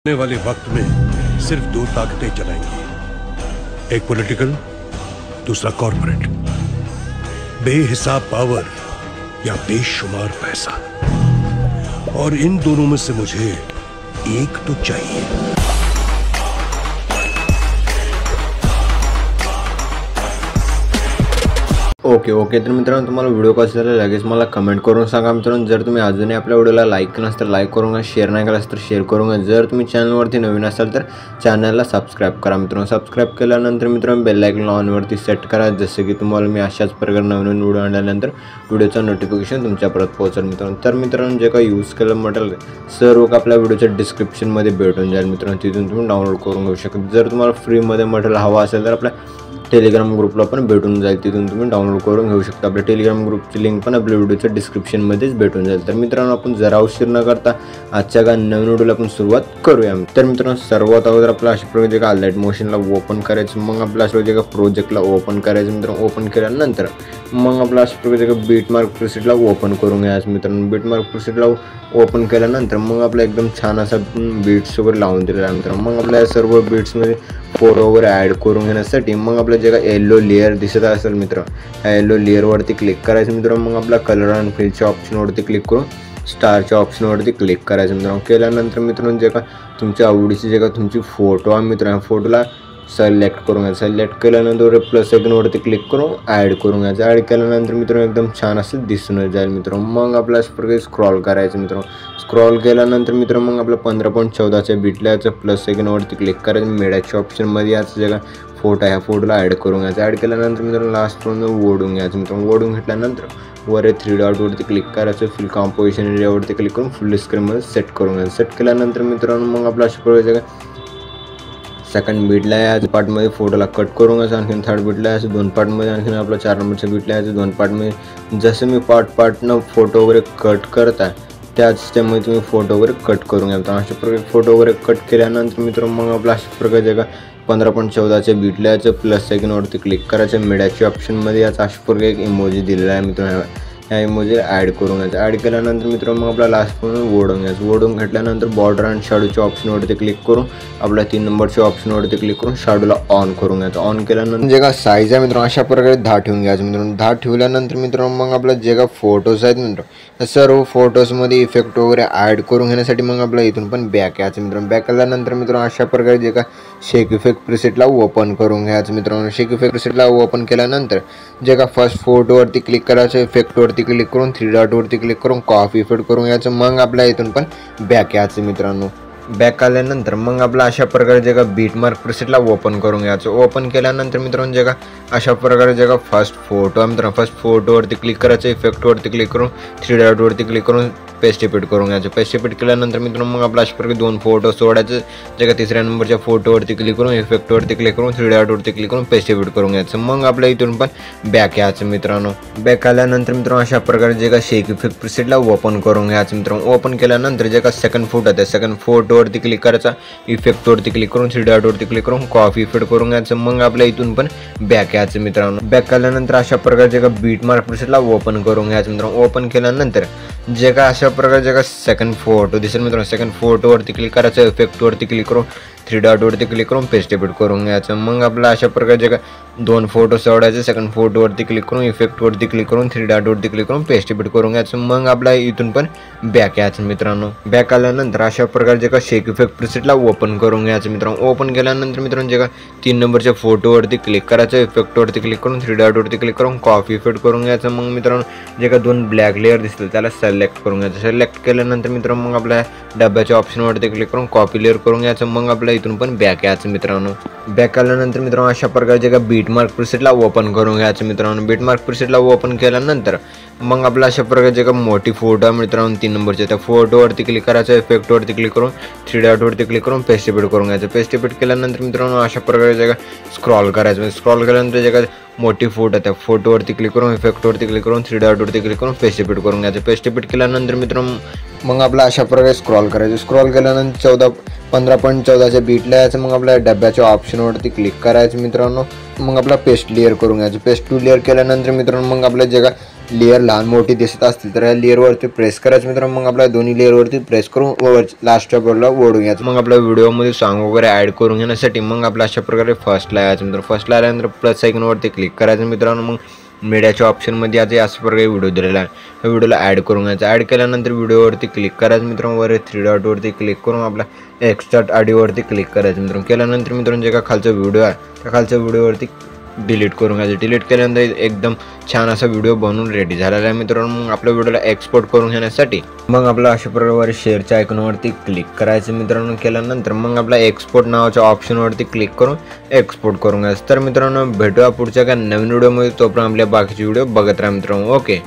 आने वाले वक्त में सिर्फ दो ताकतें चलाएंगी, एक पॉलिटिकल, दूसरा कॉर्पोरेट। बेहिसाब पावर या बेशुमार पैसा, और इन दोनों में से मुझे एक तो चाहिए। ओके तर मित्रांनो, तुम्हाला व्हिडिओ कसा झाला लगेच मला कमेंट करून सांगा मित्रांनो। जर तुम्ही अजूनही आपल्या व्हिडिओला लाईक केलं नसेल तर लाईक करून, शेअर नाही केलं तर शेअर करून, जर तुम्ही चॅनलवरती नवीन असाल तर चॅनलला सबस्क्राईब करा मित्रांनो। सबस्क्राईब केल्यानंतर मित्रांनो बेल आयकॉन ऑनवरती सेट करा, जसे की तुम्हाला मी अशाच प्रकारे नवीन व्हिडिओ आणल्यानंतर व्हिडिओचं नोटिफिकेशन तुमच्यापर्यंत पोहोचेल मित्रांनो। तर मित्रांनो, जे काही यूज केलं मटेरियल सर्व आपल्या व्हिडिओच्या डिस्क्रिप्शनमध्ये भेटून जाईल मित्रांनो, तिथून तुम्ही डाउनलोड करून घेऊ शकता। जर तुम्हाला फ्रीमध्ये मटेरियल हवं असेल तर आपल्या टेलिग्राम ग्रुपला पण भेटून जाईल, तिथून तुम्ही डाउनलोड करून घेऊ शकता। आपल्या टेलिग्राम ग्रुपची लिंक पण आपल्या व्हिडिओच्या डिस्क्रिप्शनमध्येच भेटून जाईल। तर मित्रांनो, आपण जरा उशीर न करता आजच्या का नवीन व्हिडिओला आपण सुरुवात करूया। तर मित्रांनो, सर्वात अगोदर आपला अशा प्रकारे का लाईट मोशनला ओपन करायचं, मग आपल्या अशा प्रकारे प्रोजेक्टला ओपन करायचं मित्रांनो। ओपन केल्यानंतर मग आपला अशा प्रकारे बीटमार्क प्रीसेटला ओपन करून घ्यायचं मित्रांनो। बीटमार्क प्रीसेटला ओपन केल्यानंतर मग आपला एकदम छान असा बीट्स वगैरे लावून दिलेला आहे मित्रांनो। मग आपल्या सर्व बीट्समध्ये फोटो वगैरे ॲड करून घेण्यासाठी मग आपल्या जे काय येलो लेअर दिसत असेल मित्र, ह्या येलो लेअरवरती क्लिक करायचं मित्रांनो। मग आपला कलर अँड फिलच्या ऑप्शनवरती क्लिक करून स्टारच्या ऑप्शनवरती क्लिक करायचं मित्रांनो। केल्यानंतर मित्रांनो, जे का तुमच्या आवडीची जे का तुमची फोटो आहे मित्रांनो, फोटोला सिलेक्ट करून घ्यायचं। सिलेक्ट केल्यानंतर प्लस आयकॉनवरती क्लिक करून ॲड करून घ्यायचं। ॲड केल्यानंतर मित्रांनो एकदम छान असं दिसून जाईल मित्रांनो। मग आपल्या अशा प्रकारे स्क्रॉल करायचं मित्रांनो। स्क्रॉल केल्यानंतर मित्रांनो मग आपलं 15.14च्या बीटला याचं प्लस आयकॉनवरती क्लिक करायचं। मीडियाच्या ऑप्शनमध्ये याचं जे का फोटो आहे ह्या फोटोला ॲड करून घ्यायचं। ॲड केल्यानंतर मित्रांनो लास्टपर्यंत ओढून घ्यायचं मित्रांनो। ओढून घेतल्यानंतर वर 3 डॉटवरती क्लिक करायचं। फिल कॉम्पोजिशन एरियावरती क्लिक करून फुल स्क्रीनमध्ये सेट करून घ्यायचं। सेट केल्यानंतर मित्रांनो मग आपला अशा प्रकारे सेकंड बीटला याच पार्टमध्ये फोटोला कट करून घ्यायचं। आणखीन थर्ड बीटला याचं 2 पार्टमध्ये, आणखीन आपला 4 नंबरच्या बीटला याचं 2 पार्टमध्ये। जसं मी पार्टनं फोटो वगैरे कट करत आहे त्याच त्यामुळे तुम्ही फोटो वगैरे कट करून घ्या। अशा प्रकारे फोटो वगैरे कट केल्यानंतर मित्रांनो मग आपला अशा प्रकारे का 15.14च्या बीटला याचं प्लस आयकॉनवरती क्लिक करायचं। मीडियाच्या ऑप्शनमध्ये याचा अशा प्रकारे एक इमोजी दिलेला आहे मित्रांनो, ह्या इमोजीला ॲड करून घ्यायचं। ॲड केल्यानंतर मित्रांनो मग आपला लास्टपर्यंत ओढून घ्यायचं। ओढून घेतल्यानंतर बॉर्डर अँड शॅडोच्या ऑप्शनवरती क्लिक करून आपल्या 3 नंबरच्या ऑप्शनवरती क्लिक करून शॅडोला ऑन करून घ्यायचं। ऑन केल्यानंतर जे का साईज आहे मित्रांनो अशा प्रकारे 10 ठेवून घ्यायचं मित्रांनो। 10 ठेवल्यानंतर मित्रांनो मग आपला जे का फोटोज आहेत मित्रांनो, सर्व फोटोजमध्ये इफेक्ट वगैरे ॲड करून घेण्यासाठी मग आपला इथून पण बॅक यायचं मित्रांनो। बॅक केल्यानंतर मित्रांनो अशा प्रकारे जे का शेक इफेक्ट प्रीसेटला ओपन करून घ्यायचं मित्रांनो। शेक इफेक्ट प्रीसेटला ओपन केल्यानंतर जे का फर्स्ट फोटोवरती क्लिक करायचं, इफेक्टवरती क्लिक करून 3 डॉटवरती क्लिक करून कॉपी इफेक्ट करून घ्यायचं। मग आपल्या इथून पण बॅक यायचं मित्रांनो। बॅक आल्यानंतर मग आपला अशा प्रकारे जे का बीटमार्क प्रीसेटला ओपन करून घ्यायचं। ओपन केल्यानंतर मित्रांनो जे का अशा प्रकारे जे का फर्स्ट फोटो आहे मित्रांनो, फर्स्ट फोटोवरती क्लिक करायचं, इफेक्टवरती क्लिक करून 3 डॉटवरती क्लिक करून पेस्ट इफेक्ट करून घ्यायचं। पेस्ट इफेक्ट केल्यानंतर मित्रांनो मग आपल्या अशा प्रकारे 2 फोटो सोडायचं। जे का 3ऱ्या नंबरच्या फोटोवरती क्लिक करून इफेक्टवरती क्लिक करून 3 डॉटवरती क्लिक करून पेस्ट इफेक्ट करून घ्यायचं। मग आपल्या इथून पण बॅक यायचं मित्रांनो। बॅक आल्यानंतर मित्रांनो अशा प्रकारे जे का शेक इफेक्ट प्रीसेटला ओपन करून घ्यायचं मित्रांनो। ओपन केल्यानंतर जे का सेकंड फोटो आहे सेकंड फोटोवरती क्लिक करायचा, इफेक्टवरती क्लिक करून 3 डॉटवरती क्लिक करून कॉपी इफेक्ट करून घ्यायचं। मग आपल्या इथून पण बॅक यायचं मित्रांनो। बॅक आल्यानंतर अशा प्रकारे जे का बीटमार्क प्रीसेटला ओपन करून घ्यायचं मित्रांनो। ओपन केल्यानंतर जे का अशा प्रकारे जे का सेकंड फोटो दिसेल मित्रांनो, सेकंड फोटोवरती क्लिक करायचं, इफेक्टवरती क्लिक करून 3 डॉटवरती क्लिक करून पेस्ट इफेक्ट करून घ्यायचं। मग आपला अशा प्रकारे जे का 2 फोटो सोडायचे, सेकंड फोटोवरती क्लिक करून इफेक्टवरती क्लिक करून 3 डॉटवरती क्लिक करून पेस्ट इफेक्ट करून घ्यायचं। मग आपल्या इथून पण बॅक यायचं मित्रांनो। बॅक आल्यानंतर अशा प्रकारे जे का शेक इफेक्ट प्रीसेटला ओपन करून घ्यायचं मित्रांनो। ओपन केल्यानंतर मित्रांनो जे का 3 नंबरच्या फोटोवरती क्लिक करायचं, इफेक्टवरती क्लिक करून 3 डॉटवरती क्लिक करून कॉपी इफेक्ट करून घ्यायचं। मग मित्रांनो जे का 2 ब्लॅक लेअर दिसतील त्याला सिलेक्ट करून घ्यायचं। सिलेक्ट केल्यानंतर मित्रांनो मग आपल्या डब्याच्या ऑप्शनवरती क्लिक करून कॉपी लेअर करून घ्यायचं। मग आपल्या इथून पण बॅक यायचं मित्रांनो। बॅक आल्यानंतर मित्रांनो अशा प्रकारे जे का बीटमार्क प्रीसेटला ओपन करून घ्यायचं मित्रांनो। बीटमार्क प्रीसेटला ओपन केल्यानंतर मग आपला अशा प्रकारे जे का मोठी फोटो आहे मित्रांनो 3 नंबरच्या, त्या फोटोवरती क्लिक करायचं, इफेक्टवरती क्लिक करून 3 डॉटवरती क्लिक करून पेस्ट इफेक्ट करून घ्यायचं। पेस्ट इफेक्ट केल्यानंतर मित्रांनो अशा प्रकारे जे का स्क्रॉल करायचं। स्क्रॉल केल्यानंतर जे का मोठी फोटो आहे त्या फोटोवरती क्लिक करून इफेक्टवरती क्लिक करून 3 डॉटवरती क्लिक करून पेस्ट इफेक्ट करून घ्यायचं। पेस्ट इफेक्ट केल्यानंतर मित्रांनो मग आपला अशा प्रकारे स्क्रॉल करायचं। स्क्रॉल केल्यानंतर 15.14च्या बीटला यायचं। मग आपल्या डब्याच्या ऑप्शनवरती क्लिक करायचं मित्रांनो। मग आपला पेस्ट लेअर करून घ्यायचं। पेस्ट टू लेअर केल्यानंतर मित्रांनो मग आपल्या जे का लेअर लहान मोठी दिसत असतील तर या लेअरवरती प्रेस करायचं मित्रांनो। मग आपल्या दोन्ही लेअरवरती प्रेस करून लास्टच्या बोर्डला ओढून घ्यायचं। मग आपल्या व्हिडिओमध्ये सॉन्ग वगैरे ॲड करून घेण्यासाठी मग आपल्या अशा प्रकारे फर्स्टला यायचं मित्रांनो। फर्स्टला आल्यानंतर प्लस आयकॉनवरती क्लिक करायचं मित्रांनो। मग मीडियाच्या ऑप्शनमध्ये आज अशा प्रकारे व्हिडिओ दिलेला आहे, या व्हिडिओला ॲड करून घ्यायचं। ॲड केल्यानंतर व्हिडिओवरती क्लिक करायचं मित्रांनो। वर 3 डॉटवरती क्लिक करून आपला एक्स्ट्राक्ट ऑडिओवरती क्लिक करायचं मित्रांनो। केल्यानंतर मित्रांनो जे का खालचा व्हिडिओ आहे त्या खालच्या व्हिडिओवरती डिलीट करून घ्यायचं। डिलीट केल्यानंतर एकदम छान असा व्हिडिओ बनवून रेडी झालेला आहे मित्रांनो। मग आपल्या व्हिडिओला एक्सपोर्ट करून घेण्यासाठी मग आपला अशा प्रकारे शेअरच्या आयकॉनवरती क्लिक करायचं मित्रांनो। केल्यानंतर मग आपला एक्सपोर्ट नावाच्या ऑप्शनवरती क्लिक करून एक्सपोर्ट करून घ्यायचं। तर मित्रांनो भेटूया पुढच्या काय नवीन व्हिडिओमध्ये, तोपर्यंत आपल्या बाकीचे व्हिडिओ बघत राहा मित्रांनो। ओके.